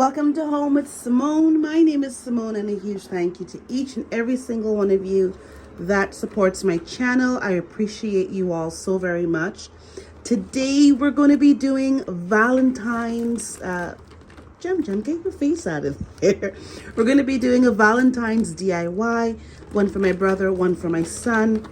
Welcome to Home with Simone. My name is Simone, and a huge thank you to each and every single one of you that supports my channel. I appreciate you all so very much. Today we're going to be doing Valentine's Jem, get your face out of there. We're going to be doing a Valentine's DIY, one for my brother, one for my son.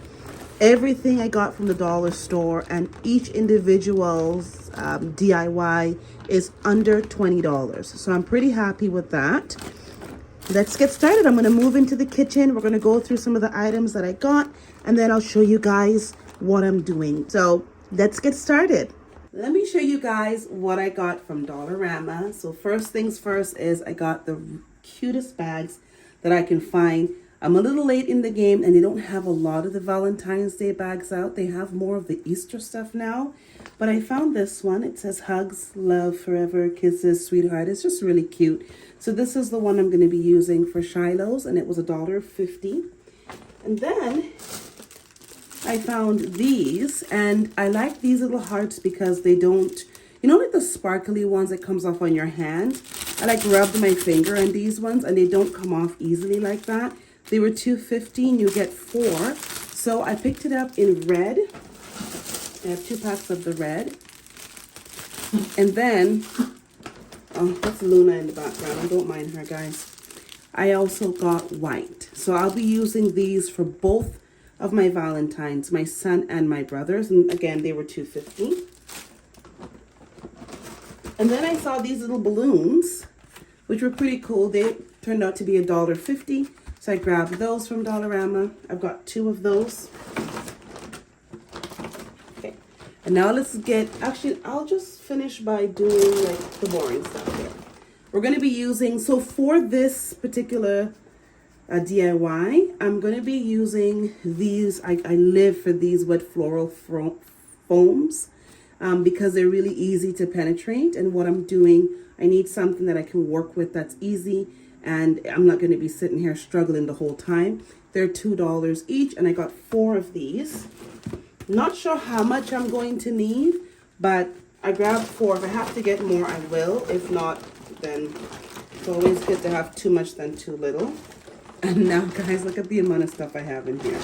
Everything I got from the dollar store, and each individual's DIY is under $20. So I'm pretty happy with that. Let's get started. I'm going to move into the kitchen. We're going to go through some of the items that I got, and then I'll show you guys what I'm doing. So let's get started. Let me show you guys what I got from Dollarama. So first things first is I got the cutest bags that I can find. I'm a little late in the game, and they don't have a lot of the Valentine's Day bags out. They have more of the Easter stuff now. But I found this one. It says hugs, love, forever, kisses, sweetheart. It's just really cute. So this is the one I'm going to be using for Shiloh's, and it was $1.50. And then I found these, and I like these little hearts because they don't, you know, like the sparkly ones that comes off on your hand. I like rubbed my finger on these ones, and they don't come off easily like that. They were $2.50 and you get 4. So I picked it up in red. I have 2 packs of the red. And then, oh, that's Luna in the background. I don't mind her, guys. I also got white. So I'll be using these for both of my Valentines, my son and my brother's. And again, they were $2.50. And then I saw these little balloons, which were pretty cool. They turned out to be $1.50. So I grabbed those from Dollarama. I've got 2 of those. Okay. And now let's actually, I'll just finish by doing like the boring stuff here. We're going to be using, so for this particular DIY, I'm going to be using these. I live for these wet floral foams because they're really easy to penetrate. And what I'm doing, I need something that I can work with that's easy. And I'm not going to be sitting here struggling the whole time. They're $2 each, and I got 4 of these. Not sure how much I'm going to need, but I grabbed 4. If I have to get more, I will. If not, then it's always good to have too much than too little. And now, guys, look at the amount of stuff I have in here.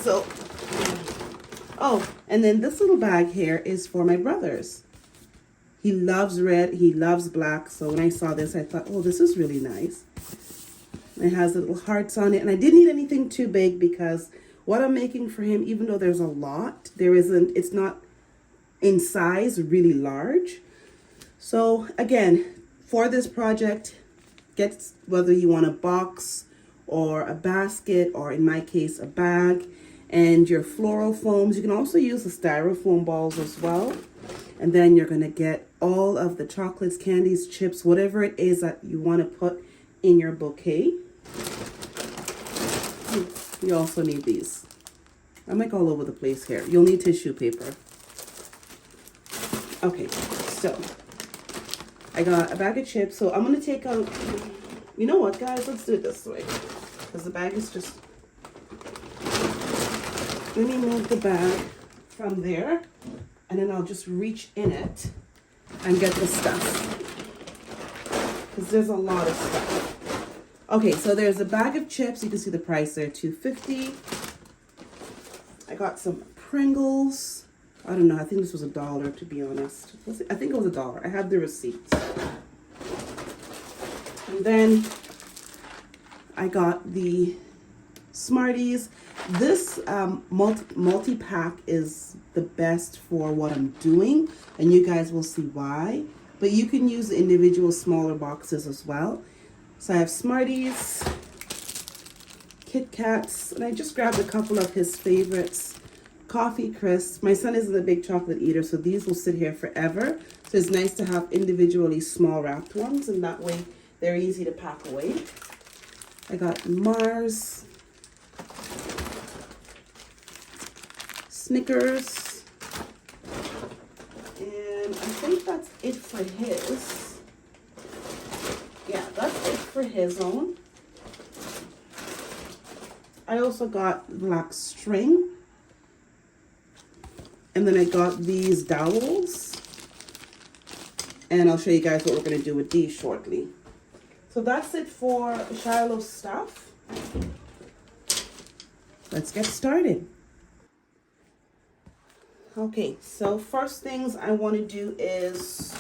So, oh, and then this little bag here is for my brother's. He loves red, he loves black. So when I saw this, I thought, oh, this is really nice. It has little hearts on it. And I didn't need anything too big because what I'm making for him, even though there's a lot, it's not in size really large. So again, for this project, get whether you want a box or a basket, or in my case, a bag, and your floral foams. You can also use the styrofoam balls as well. And then you're going to get all of the chocolates, candies, chips, whatever it is that you want to put in your bouquet. You also need these. I'm like all over the place here. You'll need tissue paper. Okay, so I got a bag of chips. So I'm going to take out, you know what, guys? Let's do it this way. Because the bag is just, let me move the bag from there. And then I'll just reach in it and get the stuff. Because there's a lot of stuff. Okay, so there's a bag of chips. You can see the price there, $2.50. I got some Pringles. I don't know. I think this was $1, to be honest. I think it was $1. I have the receipts. And then I got the Smarties. This multi-pack is the best for what I'm doing, and you guys will see why. But you can use the individual smaller boxes as well. So I have Smarties, Kit Kats, and I just grabbed a couple of his favorites. Coffee Crisps. My son isn't a big chocolate eater, so these will sit here forever. So it's nice to have individually small wrapped ones, and that way they're easy to pack away. I got Mars, Snickers, and I think that's it for his. Yeah, that's it for his own. I also got black string, and then I got these dowels. And I'll show you guys what we're going to do with these shortly. So that's it for Shiloh's stuff. Let's get started. Okay, so first things I want to do is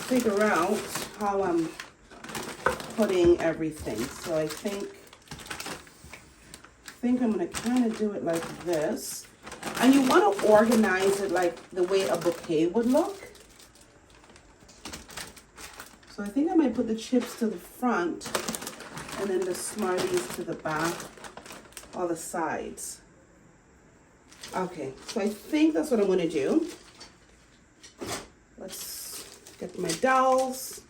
figure out how I'm putting everything. So I think I'm going to kind of do it like this. And you want to organize it like the way a bouquet would look. So I think I might put the chips to the front and then the Smarties to the back or the sides. Okay, so I think that's what I'm going to do. Let's get my dowels.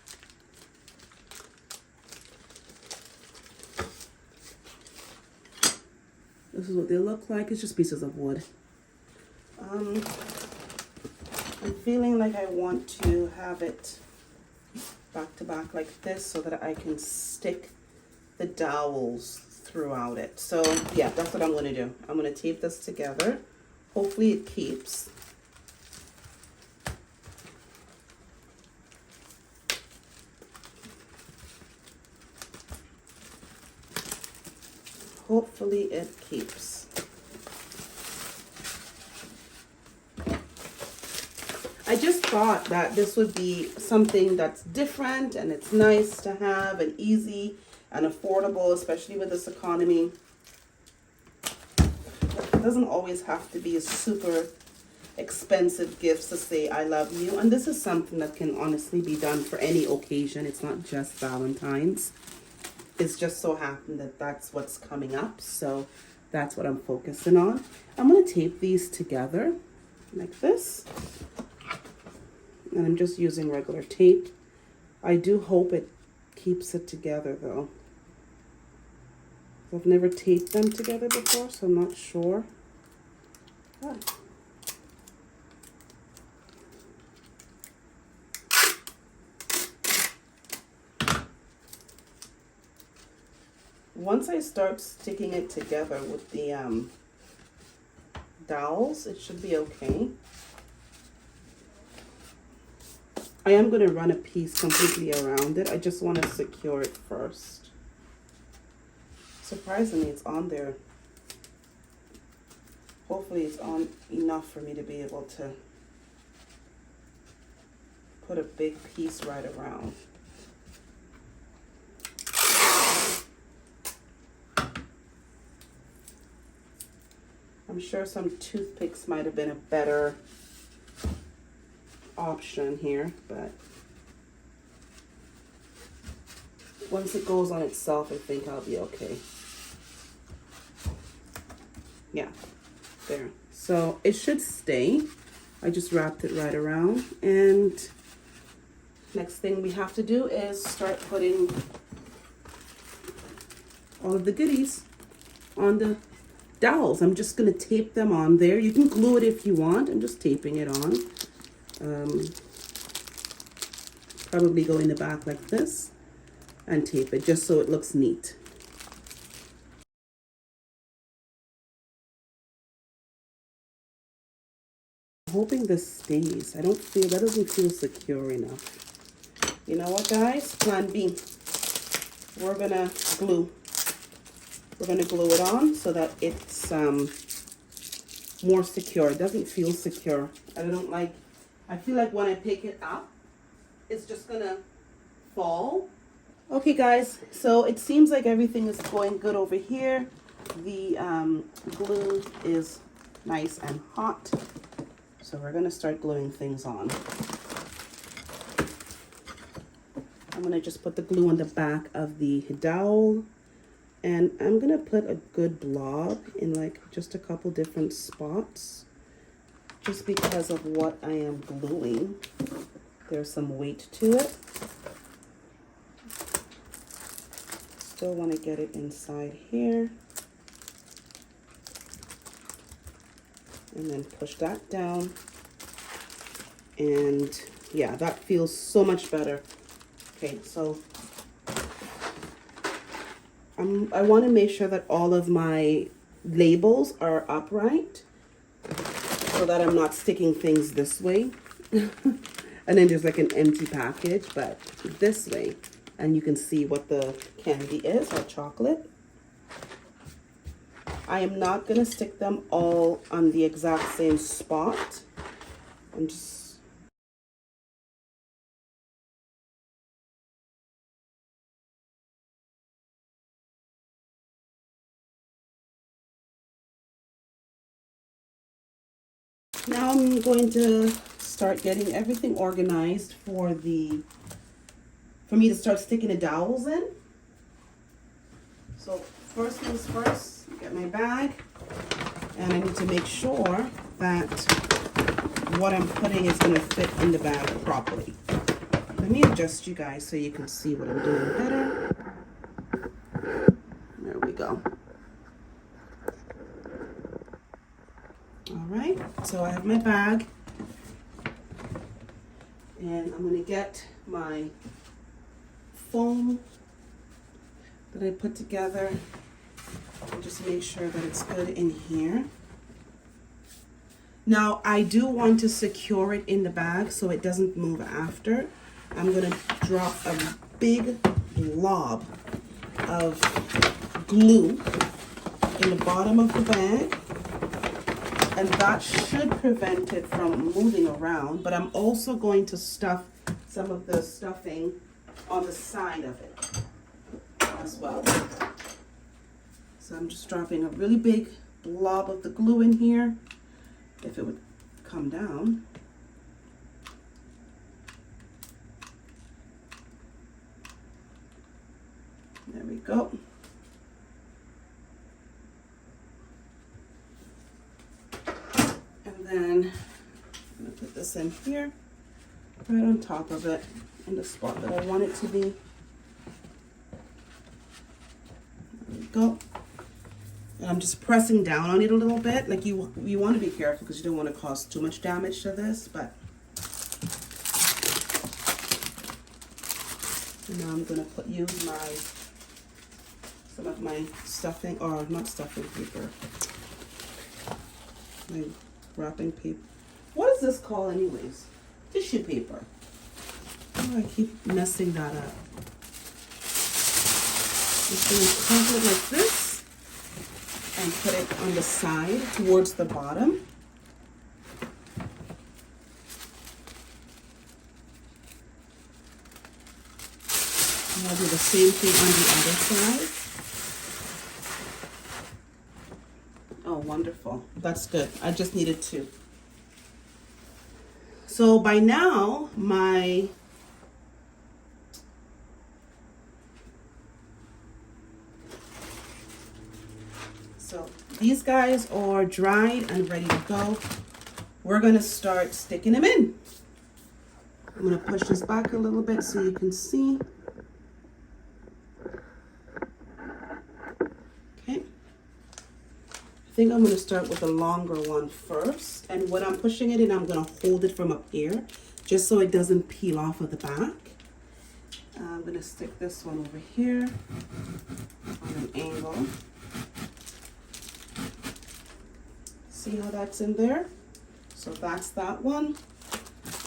This is what they look like. It's just pieces of wood. I'm feeling like I want to have it back to back like this so that I can stick the dowels throughout it. So yeah, that's what I'm going to do. I'm going to tape this together. Hopefully it keeps. Hopefully it keeps. I just thought that this would be something that's different and it's nice to have and easy and affordable, especially with this economy. It doesn't always have to be a super expensive gift to say I love you. And this is something that can honestly be done for any occasion. It's not just Valentine's. It's just so happened that that's what's coming up. So that's what I'm focusing on. I'm going to tape these together like this. And I'm just using regular tape. I do hope it keeps it together though. I've never taped them together before, so I'm not sure. Ah. Once I start sticking it together with the dowels, it should be okay. I am going to run a piece completely around it. I just want to secure it first. Surprisingly, it's on there. Hopefully it's on enough for me to be able to put a big piece right around. I'm sure some toothpicks might have been a better option here, but once it goes on itself, I think I'll be okay. Yeah, there. So it should stay. I just wrapped it right around, and next thing we have to do is start putting all of the goodies on the dowels. I'm just going to tape them on there. You can glue it if you want. I'm just taping it on. Probably go in the back like this and tape it just so it looks neat. I'm hoping this stays. That doesn't feel secure enough. You know what, guys? Plan B. We're gonna glue it on so that it's more secure. It doesn't feel secure. I feel like when I pick it up, it's just gonna fall. Okay guys, so it seems like everything is going good over here. The glue is nice and hot. So we're gonna start gluing things on. I'm gonna just put the glue on the back of the dowel, and I'm gonna put a good blob in like just a couple different spots, just because of what I am gluing. There's some weight to it. Still want to get it inside here. And then push that down. And yeah, that feels so much better. Okay, so I want to make sure that all of my labels are upright so that I'm not sticking things this way. And then there's like an empty package, but this way. And you can see what the candy is, or chocolate. I am not going to stick them all on the exact same spot. I'm just... Now I'm going to start getting everything organized for me to start sticking the dowels in. So first things first, get my bag, and I need to make sure that what I'm putting is going to fit in the bag properly. Let me adjust you guys so you can see what I'm doing better. There we go. All right, so I have my bag, and I'm going to get my foam that I put together and just make sure that it's good in here. Now, I do want to secure it in the bag so it doesn't move after. I'm going to drop a big blob of glue in the bottom of the bag, and that should prevent it from moving around. But I'm also going to stuff some of the stuffing on the side of it as well. So I'm just dropping a really big blob of the glue in here. If it would come down. There we go. And then I'm going to put this in here, right on top of it, in the spot that I want it to be. There we go. And I'm just pressing down on it a little bit. Like you want to be careful because you don't want to cause too much damage to this, but now I'm going to use some of my stuffing, or not stuffing paper, my wrapping paper. What is this called anyways? Tissue paper. Oh, I keep messing that up. Just going to cover it like this and put it on the side towards the bottom. And I'll do the same thing on the other side. Oh, wonderful. That's good. I just needed two. So by now, so these guys are dried and ready to go. We're going to start sticking them in. I'm going to push this back a little bit so you can see. Okay. I think I'm going to start with the longer one first. And when I'm pushing it in, I'm going to hold it from up here just so it doesn't peel off of the back. I'm going to stick this one over here on an angle. See how that's in there? So that's that one.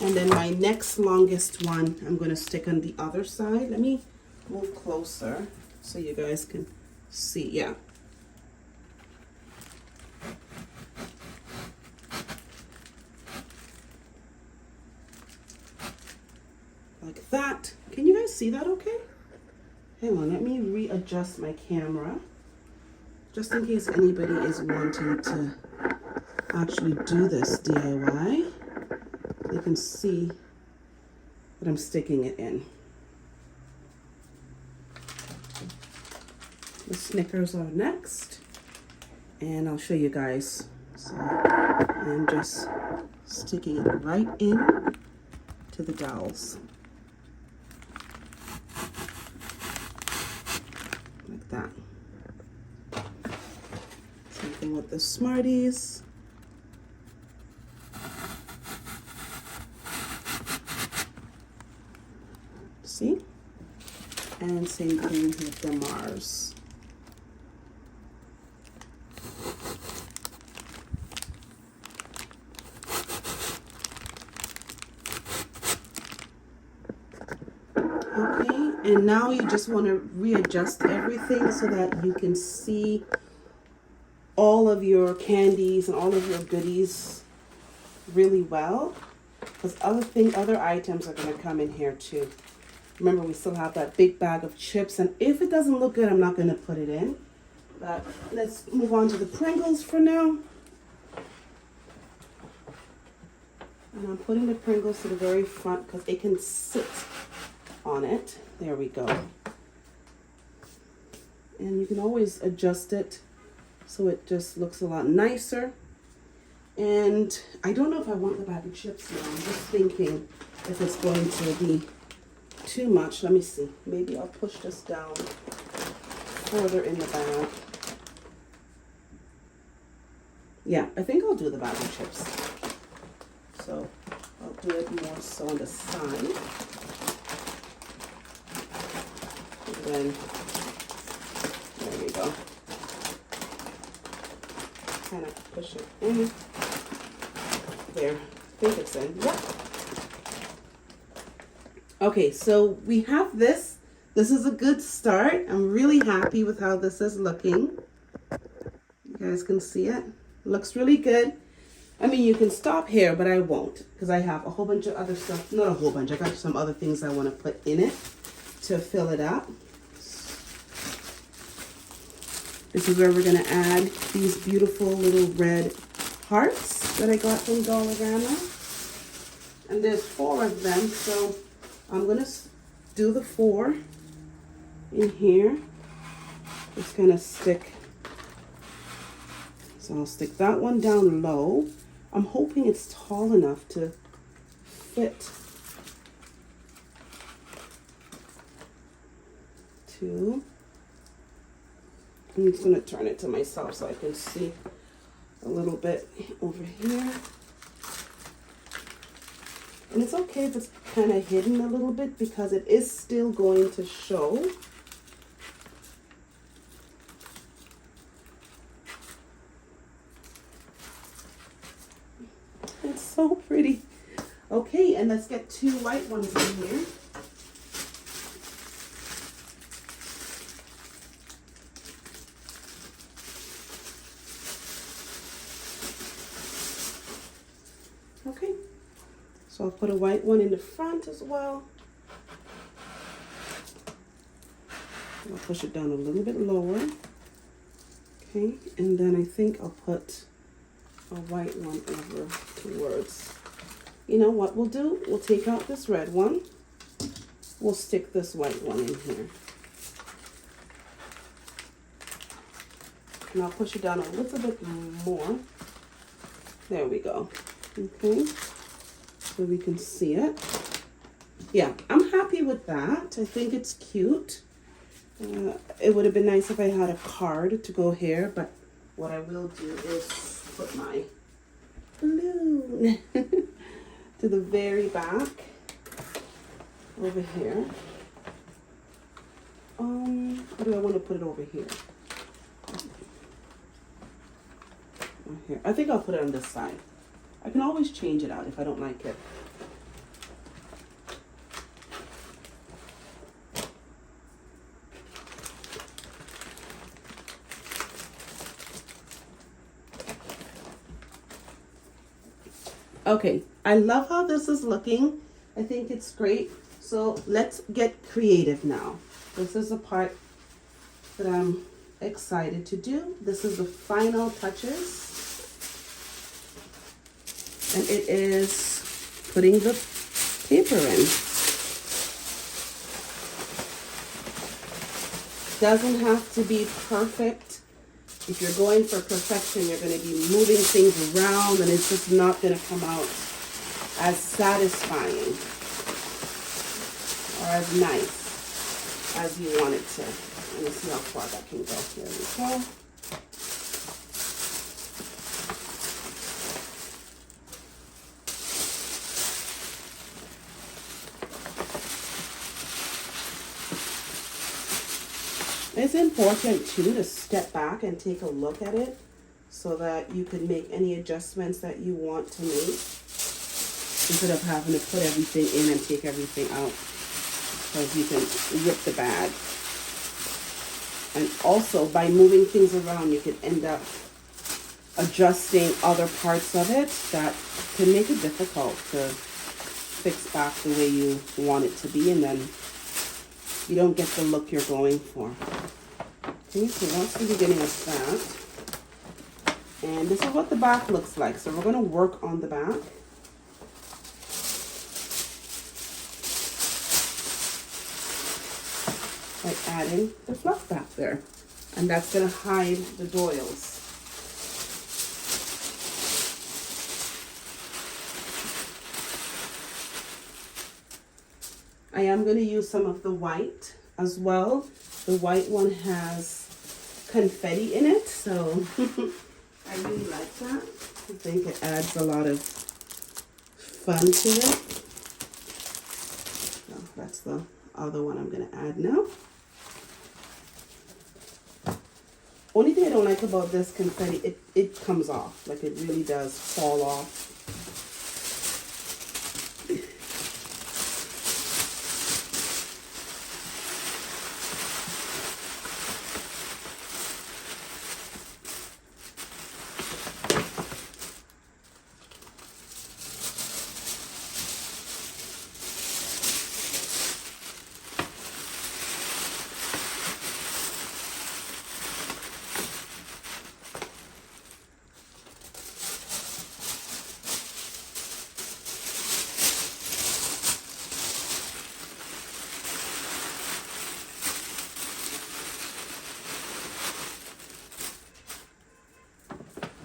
And then my next longest one, I'm going to stick on the other side. Let me move closer so you guys can see. Yeah. Like that. Can you guys see that okay? Hang on, let me readjust my camera just in case anybody is wanting to actually do this DIY. You can see that I'm sticking it in. The Snickers are next, and I'll show you guys. So I'm just sticking it right in to the dowels. Like that. Same thing with the Smarties. See? And same thing with the Mars. Okay, and now you just want to readjust everything so that you can see all of your candies and all of your goodies really well. Because other items are going to come in here too. Remember, we still have that big bag of chips, and if it doesn't look good, I'm not going to put it in. But let's move on to the Pringles for now. And I'm putting the Pringles to the very front because it can sit on it. There we go. And you can always adjust it so it just looks a lot nicer. And I don't know if I want the bag of chips now. I'm just thinking if it's going to be too much. Let me see. Maybe I'll push this down further in the bag. Yeah, I think I'll do the bag of chips. So I'll do it more so on the side. And then, there we go. Kind of push it in. There, I think it's in. Yep. Okay, so we have this. This is a good start. I'm really happy with how this is looking. You guys can see it. Looks really good. I mean, you can stop here, but I won't because I have a whole bunch of other stuff. Not a whole bunch. I got some other things I want to put in it to fill it up. This is where we're going to add these beautiful little red hearts that I got from Dollarama. And there's 4 of them, so I'm going to do the 4 in here. Just kind of stick. So I'll stick that one down low. I'm hoping it's tall enough to fit 2. I'm just going to turn it to myself so I can see a little bit over here. And it's okay if it's kind of hidden a little bit because it is still going to show. It's so pretty. Okay, and let's get 2 white ones in here. Okay, so I'll put a white one in the front as well. I'll push it down a little bit lower. Okay, and then I think I'll put a white one over towards. You know what we'll do? We'll take out this red one. We'll stick this white one in here. And I'll push it down a little bit more. There we go. Okay, so we can see it. Yeah, I'm happy with that. I think it's cute. It would have been nice if I had a card to go here, but what I will do is put my balloon to the very back over here. Or do I want to put it over here? Here. I think I'll put it on this side. I can always change it out if I don't like it. Okay, I love how this is looking. I think it's great. So let's get creative now. This is the part that I'm excited to do. This is the final touches. And it is putting the paper in. Doesn't have to be perfect. If you're going for perfection, you're going to be moving things around and it's just not going to come out as satisfying or as nice as you want it to. Let me see how far that can go. Here we go. It's important too to step back and take a look at it so that you can make any adjustments that you want to make instead of having to put everything in and take everything out. because you can rip the bag. And also, by moving things around, you can end up adjusting other parts of it that can make it difficult to fix back the way you want it to be, and then you don't get the look you're going for. Okay, so that's the beginning of that. And this is what the back looks like. So we're going to work on the back. By adding the fluff back there. And that's going to hide the doils. I am going to use some of the white as well. The white one has confetti in it, so I really like that. I think it adds a lot of fun to it. So that's the other one I'm going to add now. Only thing I don't like about this confetti, it comes off. Like, it really does fall off.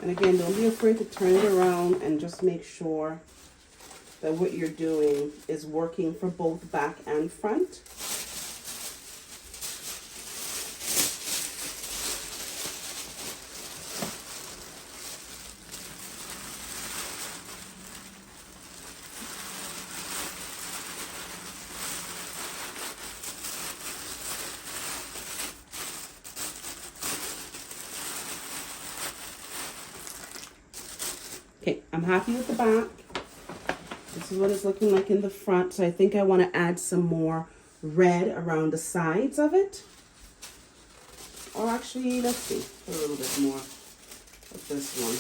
And again, don't be afraid to turn it around and just make sure that what you're doing is working for both back and front. Okay, I'm happy with the back. This is what it's looking like in the front. So I think I want to add some more red around the sides of it. Or actually, let's see, a little bit more of this one.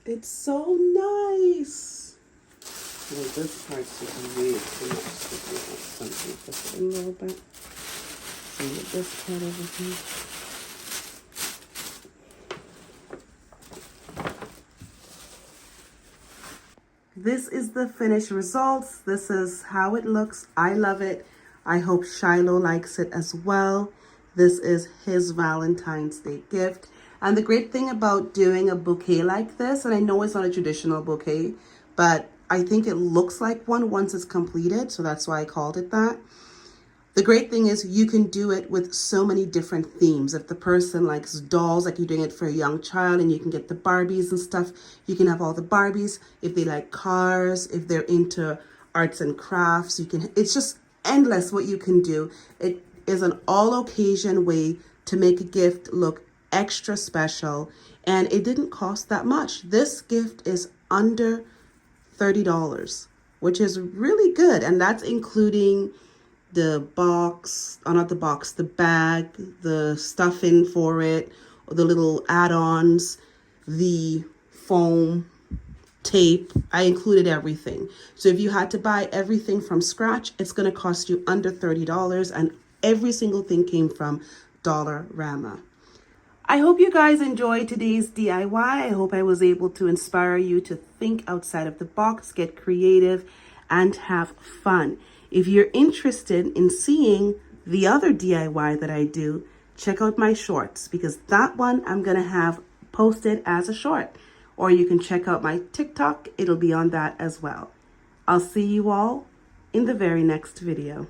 It's so nice. Well, this part's just way too much sticking out. Something just a little bit. See with this part over here. This is the finished results. This is how it looks. I love it. I hope Shiloh likes it as well. This is his Valentine's Day gift. And the great thing about doing a bouquet like this, and I know it's not a traditional bouquet, but I think it looks like one once it's completed. So that's why I called it that. The great thing is you can do it with so many different themes. If the person likes dolls, like you're doing it for a young child and you can get the Barbies and stuff, you can have all the Barbies. If they like cars, if they're into arts and crafts, you can, it's just endless what you can do. It is an all occasion way to make a gift look extra special, and it didn't cost that much. This gift is under $30, which is really good, and that's including the box, not the box, the bag, the stuffing for it, the little add-ons, the foam, tape. I included everything. So if you had to buy everything from scratch, it's going to cost you under $30, and every single thing came from Dollarama. I hope you guys enjoyed today's DIY. I hope I was able to inspire you to think outside of the box, get creative, and have fun. If you're interested in seeing the other DIY that I do, check out my shorts, because that one I'm going to have posted as a short. Or you can check out my TikTok. It'll be on that as well. I'll see you all in the very next video.